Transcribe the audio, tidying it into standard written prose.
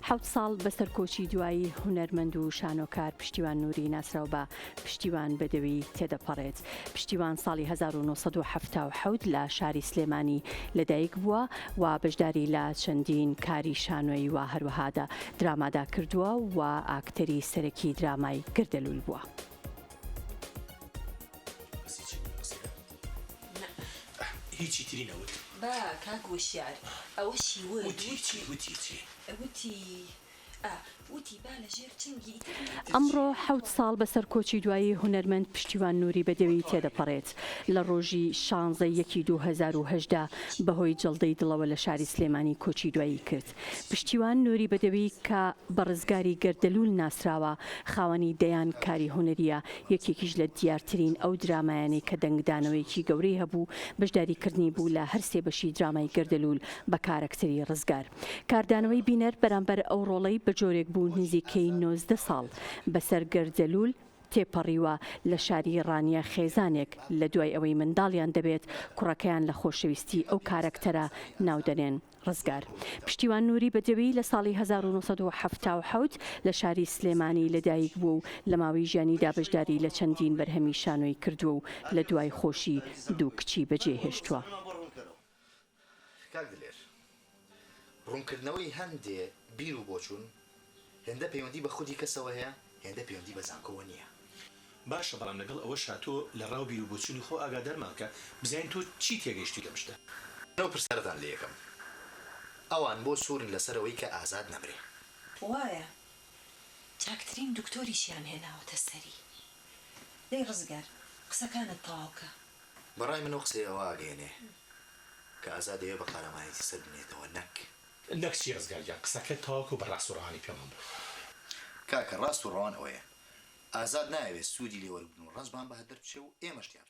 حوت ساڵ بەسەر کۆچی دوایی هونەرمەند و شانۆکار پشتیوان نووری ناسراو بە پشتیوان بەدەوی تێدەپەڕێت. پشتیوان ساڵی 1970 لە شاری سلێمانی لەدایک بووە و بەشداری لە چەندین کاری شانۆیی و هەروەهادا درامادا کردووە و ئاکتەری سەرەکی درامای گردەلوول بووە. هیچی تری نەوت با کاک وشیار ئەوەشی وتی با لەژێر چنگی ئەمڕۆ حوت ساڵ بەسەر کۆچی دوایی هونەرمەند پشتیوان نووری بەدەوی تێدەپەڕێت. لە ڕۆژی 16/1/2018 بەهۆی جەڵدەی دڵەوە لە شاری سلێمانی کۆچی دوایی کرد. پشتیوان نووری بەدەوی کە بە ڕزگاری گەردەلوول ناسراوە خاوەنی دەیان کاری هونەریە، یەکێکیش لە دیارترین ئەو درامایانەی کە دەنگدانەوەیکی گەورەی هەبوو بەشداریکردنی بوو لە هەر سێ بەشی درامای گەردەلوول بە کارەکتەری ڕزگار. کاردانەوەی بینەر بەرامبەر ئەو ڕۆڵەی بە جۆرێک بوو نزیکەی 19 ساڵ بەسەر گەردەلوول تێپەڕیوە لە شاری ڕانیە خێزانێک لە دوای ئەوەی منداڵیان دەبێت کوڕەکەیان لە خۆشەویستی ئەو کارەکتەرە ناودەنێن ڕزگار. پشتیوان نووری بەدەوی لە ساڵی 1970 لە شاری سلێمانی لەدایک بوو و لە ماوەی ژیانیدا بەشداری لە چەندین بەرهەمی شانۆی کردووە و لە دوای خۆشی دوو کچی بەجێهێشتووە. ڕوونکردنەوەی هەندێ بیر و بۆچوون هێندە پەیوەندی بە خودی کەسەوە هەیە، هێندە پەیوەندی بە زانکۆوە نییە. باشە، بەڵام لەگەڵ ئەوە شاتۆ لە ڕاو بیر و بۆچوونی خۆ ئاگادارمان کە بزانین تۆ چی تێگەیشتی لەم شتە. ئەو پرسیارەتان لێ یەکەم، ئەوان بۆ سوورن لەسەرەوەی کە ئازاد نەمرێ. وایە چاکترین دکتۆریشیان هێناوەتە سەری. دەی ڕزگار قسەکانت تەواوکە. بەڕای من ئەو قسەی ئەوە ئاگەێنێ کە ئازاد دەوێت بە قارەمایەتی سەر بنێتەوە نەکچی ڕزگارجان قسەکەت تەواوکە و بە ڕاستوڕەوانی پێمان بڕ. کاکە ڕاست و ڕەوان ئەوەیە، ئازاد نایەوێت سوودی لێوەربن و ڕەزمان بە هەدەر بچێ و ئێمەش